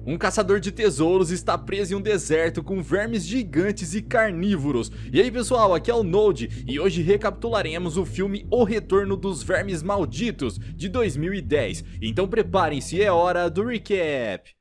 Um caçador de tesouros está preso em um deserto com vermes gigantes e carnívoros. E aí pessoal, aqui é o Node e hoje recapitularemos o filme O Retorno dos Vermes Malditos de 2010. Então preparem-se, é hora do recap.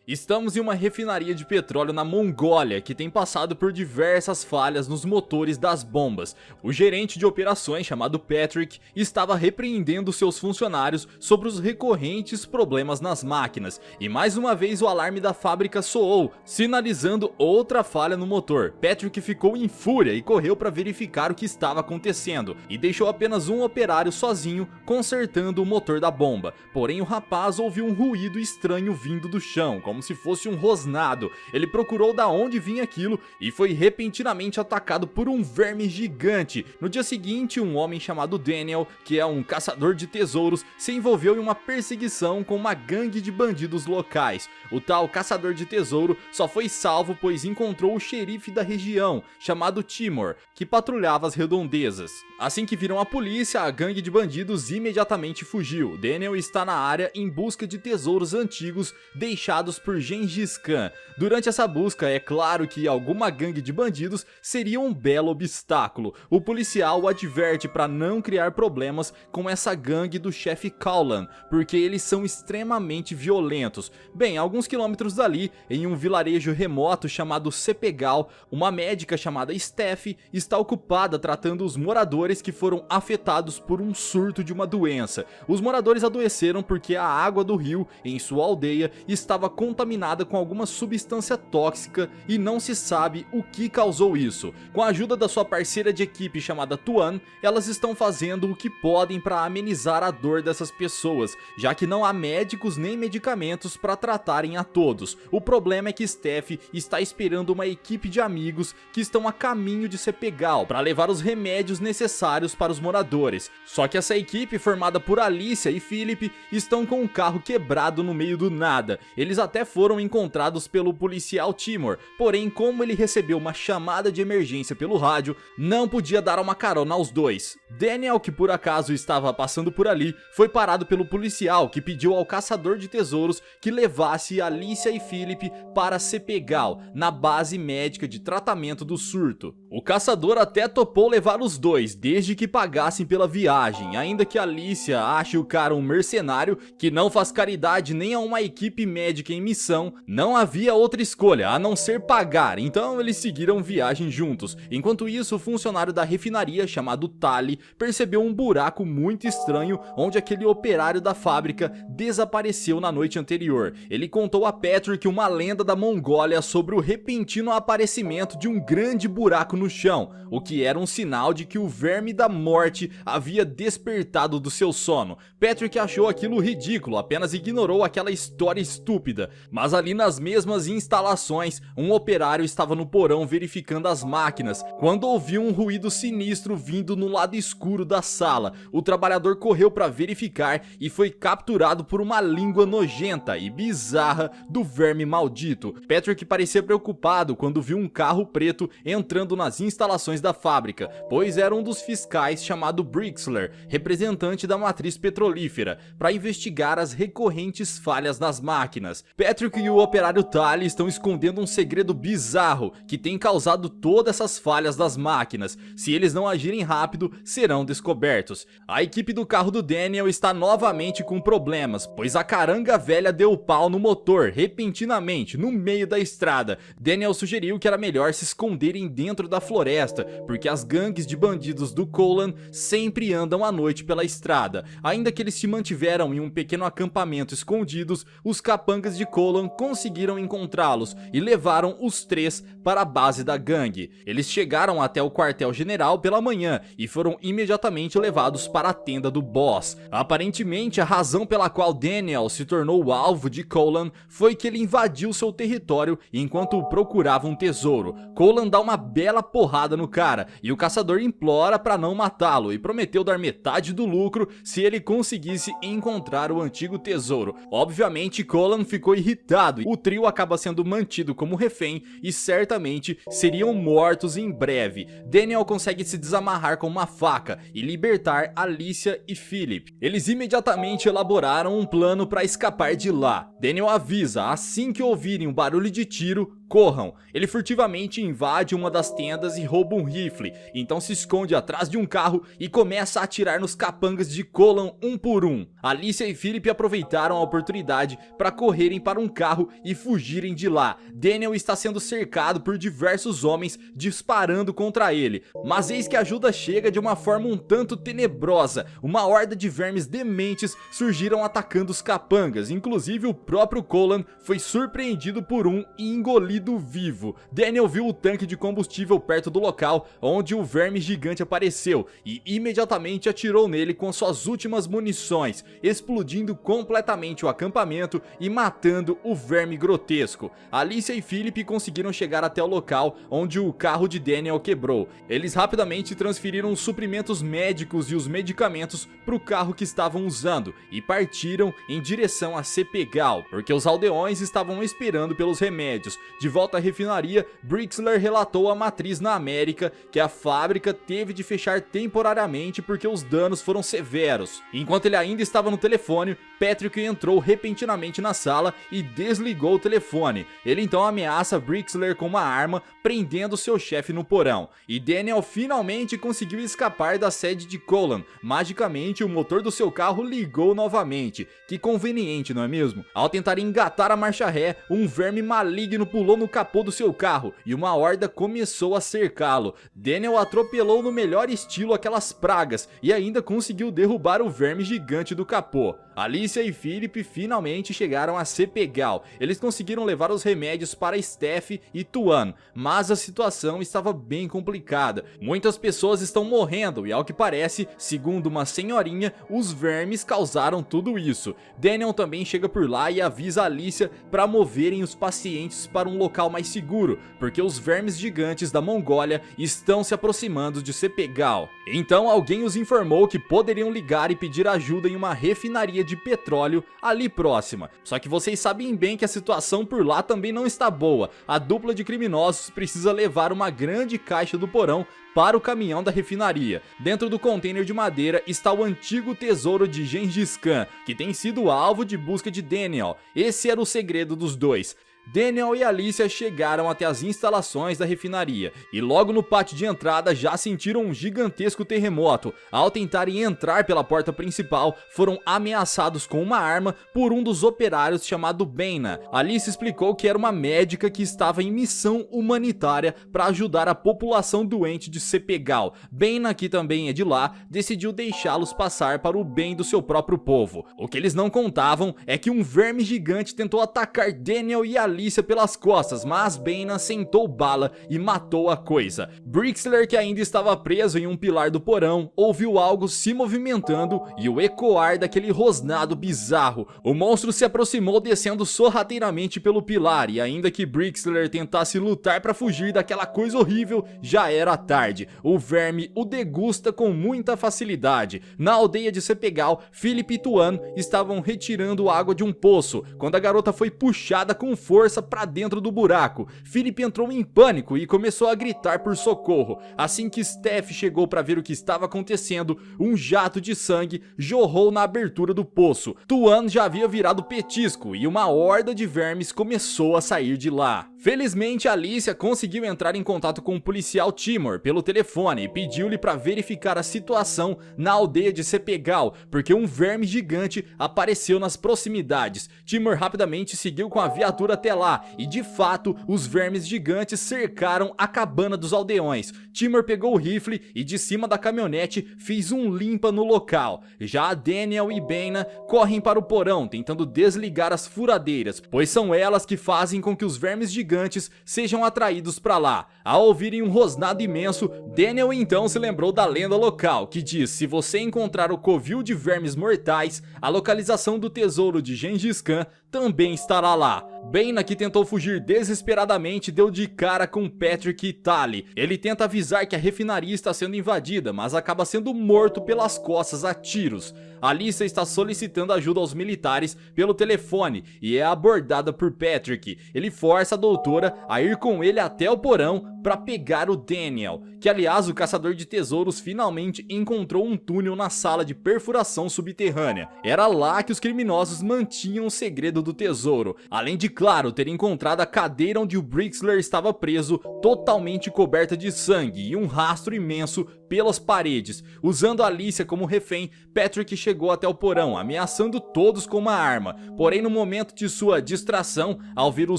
Estamos em uma refinaria de petróleo na Mongólia que tem passado por diversas falhas nos motores das bombas. O gerente de operações, chamado Patrick, estava repreendendo seus funcionários sobre os recorrentes problemas nas máquinas. E mais uma vez o alarme da fábrica soou, sinalizando outra falha no motor. Patrick ficou em fúria e correu para verificar o que estava acontecendo, e deixou apenas um operário sozinho consertando o motor da bomba. Porém o rapaz ouviu um ruído estranho vindo do chão, como se fosse um rosnado. Ele procurou da onde vinha aquilo e foi repentinamente atacado por um verme gigante. No dia seguinte, um homem chamado Daniel, que é um caçador de tesouros, se envolveu em uma perseguição com uma gangue de bandidos locais. O tal caçador de tesouro só foi salvo pois encontrou o xerife da região, chamado Timor, que patrulhava as redondezas. Assim que viram a polícia, a gangue de bandidos imediatamente fugiu. Daniel está na área em busca de tesouros antigos deixados por Gengis Khan. Durante essa busca, é claro que alguma gangue de bandidos seria um belo obstáculo. O policial o adverte para não criar problemas com essa gangue do chefe Kaulan, porque eles são extremamente violentos. Bem, a alguns quilômetros dali, em um vilarejo remoto chamado Sepegal, uma médica chamada Steph está ocupada tratando os moradores que foram afetados por um surto de uma doença. Os moradores adoeceram porque a água do rio em sua aldeia estava contaminada com alguma substância tóxica e não se sabe o que causou isso. Com a ajuda da sua parceira de equipe chamada Tuan, elas estão fazendo o que podem para amenizar a dor dessas pessoas, já que não há médicos nem medicamentos para tratarem a todos. O problema é que Steph está esperando uma equipe de amigos que estão a caminho de Sepegal para levar os remédios necessários para os moradores. Só que essa equipe, formada por Alicia e Philip, estão com um carro quebrado no meio do nada. Eles até foram encontrados pelo policial Timor, porém como ele recebeu uma chamada de emergência pelo rádio, não podia dar uma carona aos dois. Daniel, que por acaso estava passando por ali, foi parado pelo policial, que pediu ao caçador de tesouros que levasse Alicia e Philip para Sepegal, na base médica de tratamento do surto. O caçador até topou levar os dois, desde que pagassem pela viagem, ainda que Alicia ache o cara um mercenário que não faz caridade nem a uma equipe médica em missão. Não havia outra escolha a não ser pagar, então eles seguiram viagem juntos. Enquanto isso, o funcionário da refinaria chamado Tali percebeu um buraco muito estranho onde aquele operário da fábrica desapareceu na noite anterior. Ele contou a Patrick uma lenda da Mongólia sobre o repentino aparecimento de um grande buraco no chão, o que era um sinal de que o verme da morte havia despertado do seu sono. Patrick achou aquilo ridículo, apenas ignorou aquela história estúpida. Mas ali nas mesmas instalações, um operário estava no porão verificando as máquinas, quando ouviu um ruído sinistro vindo no lado escuro da sala. O trabalhador correu para verificar e foi capturado por uma língua nojenta e bizarra do verme maldito. Patrick parecia preocupado quando viu um carro preto entrando nas instalações da fábrica, pois era um dos fiscais chamado Brixler, representante da matriz petrolífera, para investigar as recorrentes falhas nas máquinas. Patrick e o operário Tali estão escondendo um segredo bizarro que tem causado todas essas falhas das máquinas. Se eles não agirem rápido, serão descobertos. A equipe do carro do Daniel está novamente com problemas, pois a caranga velha deu pau no motor repentinamente no meio da estrada. Daniel sugeriu que era melhor se esconderem dentro da floresta, porque as gangues de bandidos do Kaulan sempre andam à noite pela estrada. Ainda que eles se mantiveram em um pequeno acampamento escondidos, os capangas de Kaulan conseguiram encontrá-los e levaram os três para a base da gangue. Eles chegaram até o quartel-general pela manhã e foram imediatamente levados para a tenda do boss. Aparentemente, a razão pela qual Daniel se tornou o alvo de Kaulan foi que ele invadiu seu território enquanto procurava um tesouro. Kaulan dá uma bela porrada no cara e o caçador implora para não matá-lo e prometeu dar metade do lucro se ele conseguisse encontrar o antigo tesouro. Obviamente, Kaulan ficou irritado irritado. O trio acaba sendo mantido como refém e certamente seriam mortos em breve. Daniel consegue se desamarrar com uma faca e libertar Alicia e Philip. Eles imediatamente elaboraram um plano para escapar de lá. Daniel avisa: assim que ouvirem um barulho de tiro, corram. Ele furtivamente invade uma das tendas e rouba um rifle, então se esconde atrás de um carro e começa a atirar nos capangas de Colin um por um. Alicia e Philip aproveitaram a oportunidade para correrem para um carro e fugirem de lá. Daniel está sendo cercado por diversos homens disparando contra ele, mas eis que a ajuda chega de uma forma um tanto tenebrosa. Uma horda de vermes dementes surgiram atacando os capangas, inclusive o próprio Colin foi surpreendido por um e engolido vivo. Daniel viu o tanque de combustível perto do local onde o verme gigante apareceu e imediatamente atirou nele com suas últimas munições, explodindo completamente o acampamento e matando o verme grotesco. Alicia e Philip conseguiram chegar até o local onde o carro de Daniel quebrou. Eles rapidamente transferiram os suprimentos médicos e os medicamentos para o carro que estavam usando e partiram em direção a Sepegal, porque os aldeões estavam esperando pelos remédios. De volta à refinaria, Brixler relatou à matriz na América que a fábrica teve de fechar temporariamente porque os danos foram severos. Enquanto ele ainda estava no telefone, Patrick entrou repentinamente na sala e desligou o telefone. Ele então ameaça Brixler com uma arma, prendendo seu chefe no porão. E Daniel finalmente conseguiu escapar da sede de Colin. Magicamente, o motor do seu carro ligou novamente. Que conveniente, não é mesmo? Ao tentar engatar a marcha ré, um verme maligno pulou no capô do seu carro e uma horda começou a cercá-lo. Daniel atropelou no melhor estilo aquelas pragas e ainda conseguiu derrubar o verme gigante do capô. Alicia e Philip finalmente chegaram a Sepegal. Eles conseguiram levar os remédios para Steph e Tuan, mas a situação estava bem complicada. Muitas pessoas estão morrendo e, ao que parece, segundo uma senhorinha, os vermes causaram tudo isso. Daniel também chega por lá e avisa Alicia para moverem os pacientes para um local mais seguro, porque os vermes gigantes da Mongólia estão se aproximando de Sepegal. Então alguém os informou que poderiam ligar e pedir ajuda em uma refinaria de petróleo ali próxima. Só que vocês sabem bem que a situação por lá também não está boa. A dupla de criminosos precisa levar uma grande caixa do porão para o caminhão da refinaria. Dentro do container de madeira está o antigo tesouro de Gengis Khan, que tem sido alvo de busca de Daniel. Esse era o segredo dos dois. Daniel e Alicia chegaram até as instalações da refinaria e logo no pátio de entrada já sentiram um gigantesco terremoto. Ao tentarem entrar pela porta principal, foram ameaçados com uma arma por um dos operários chamado Bena. Alicia explicou que era uma médica que estava em missão humanitária para ajudar a população doente de Sepegal. Bena, que também é de lá, decidiu deixá-los passar para o bem do seu próprio povo. O que eles não contavam é que um verme gigante tentou atacar Daniel e Alicia pelas costas, mas Bena sentou bala e matou a coisa. Brixler, que ainda estava preso em um pilar do porão, ouviu algo se movimentando e o ecoar daquele rosnado bizarro. O monstro se aproximou descendo sorrateiramente pelo pilar e ainda que Brixler tentasse lutar para fugir daquela coisa horrível, já era tarde. O verme o degusta com muita facilidade. Na aldeia de Sepegal, Philip e Tuan estavam retirando água de um poço, quando a garota foi puxada com força para dentro do buraco. Philip entrou em pânico e começou a gritar por socorro. Assim que Steph chegou para ver o que estava acontecendo, um jato de sangue jorrou na abertura do poço. Tuan já havia virado petisco e uma horda de vermes começou a sair de lá. Felizmente, Alicia conseguiu entrar em contato com o policial Timur pelo telefone e pediu-lhe para verificar a situação na aldeia de Sepegal, porque um verme gigante apareceu nas proximidades. Timur rapidamente seguiu com a viatura até lá e, de fato, os vermes gigantes cercaram a cabana dos aldeões. Timur pegou o rifle e, de cima da caminhonete, fez um limpa no local. Já Daniel e Bena correm para o porão, tentando desligar as furadeiras, pois são elas que fazem com que os vermes gigantes sejam atraídos para lá. Ao ouvirem um rosnado imenso, Daniel então se lembrou da lenda local, que diz: se você encontrar o covil de vermes mortais, a localização do tesouro de Gengis Khan também estará lá. Bena, que tentou fugir desesperadamente, deu de cara com Patrick e Tali. Ele tenta avisar que a refinaria está sendo invadida, mas acaba sendo morto pelas costas a tiros. Alicia está solicitando ajuda aos militares pelo telefone e é abordada por Patrick. Ele força a doutora a ir com ele até o porão para pegar o Daniel, que aliás o caçador de tesouros finalmente encontrou um túnel na sala de perfuração subterrânea. Era lá que os criminosos mantinham o segredo do tesouro, além de, claro, ter encontrado a cadeira onde o Brixler estava preso, totalmente coberta de sangue e um rastro imenso pelas paredes. Usando Alicia como refém, Patrick chegou até o porão, ameaçando todos com uma arma. Porém, no momento de sua distração, ao ver o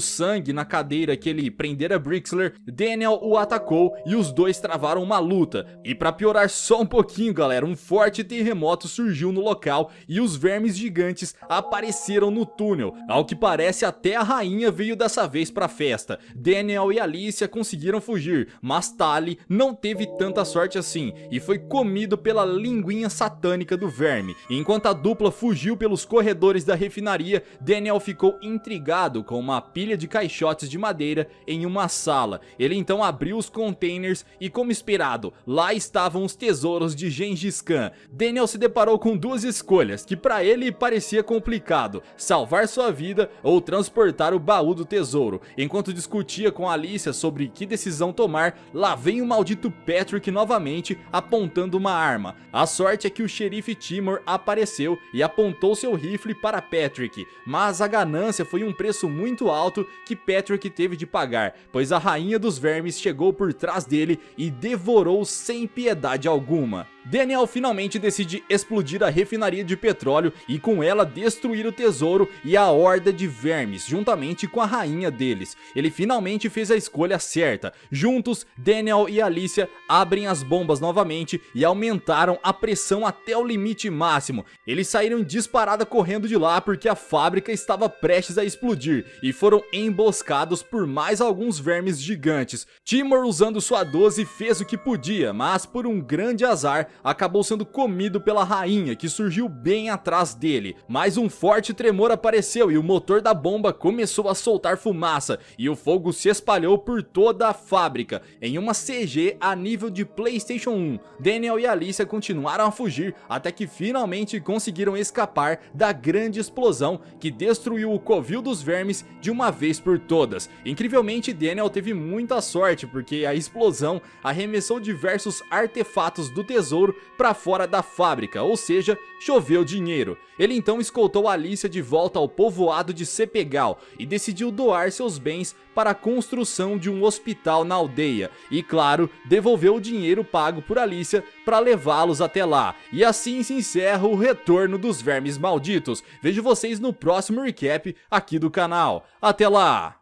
sangue na cadeira que ele prendera Brixler, Daniel o atacou e os dois travaram uma luta. E para piorar só um pouquinho, galera, um forte terremoto surgiu no local e os vermes gigantes apareceram no túnel. Ao que parece, até a rainha veio dessa vez pra festa. Daniel e Alicia conseguiram fugir, mas Tali não teve tanta sorte assim e foi comido pela linguinha satânica do verme. Enquanto a dupla fugiu pelos corredores da refinaria, Daniel ficou intrigado com uma pilha de caixotes de madeira em uma sala. Ele então abriu os containers e, como esperado, lá estavam os tesouros de Gengis Khan. Daniel se deparou com duas escolhas que para ele parecia complicado: salvar sua vida ou transportar o baú do tesouro. Enquanto discutia com Alicia sobre que decisão tomar, lá vem o maldito Patrick novamente apontando uma arma. A sorte é que o xerife Timor apareceu e apontou seu rifle para Patrick, mas a ganância foi um preço muito alto que Patrick teve de pagar, pois a rainha dos vermes chegou por trás dele e devorou sem piedade alguma. Daniel finalmente decide explodir a refinaria de petróleo e com ela destruir o tesouro e a horda de vermes, juntamente com a rainha deles. Ele finalmente fez a escolha certa. Juntos, Daniel e Alicia abrem as bombas novamente e aumentaram a pressão até o limite máximo. Eles saíram em disparada correndo de lá porque a fábrica estava prestes a explodir e foram emboscados por mais alguns vermes gigantes. Timor, usando sua 12, fez o que podia, mas por um grande azar acabou sendo comido pela rainha, que surgiu bem atrás dele. Mais um forte tremor apareceu e o motor da bomba começou a soltar fumaça e o fogo se espalhou por toda a fábrica, em uma CG a nível de PlayStation 1. Daniel e Alicia continuaram a fugir até que finalmente conseguiram escapar da grande explosão que destruiu o covil dos vermes de uma vez por todas. Incrivelmente, Daniel teve muita sorte porque a explosão arremessou diversos artefatos do tesouro para fora da fábrica, ou seja, choveu dinheiro. Ele então escoltou Alicia de volta ao povoado de Sepegal e decidiu doar seus bens para a construção de um hospital na aldeia e, claro, devolveu o dinheiro pago por Alicia para levá-los até lá. E assim se encerra o retorno dos vermes malditos. Vejo vocês no próximo recap aqui do canal. Até lá!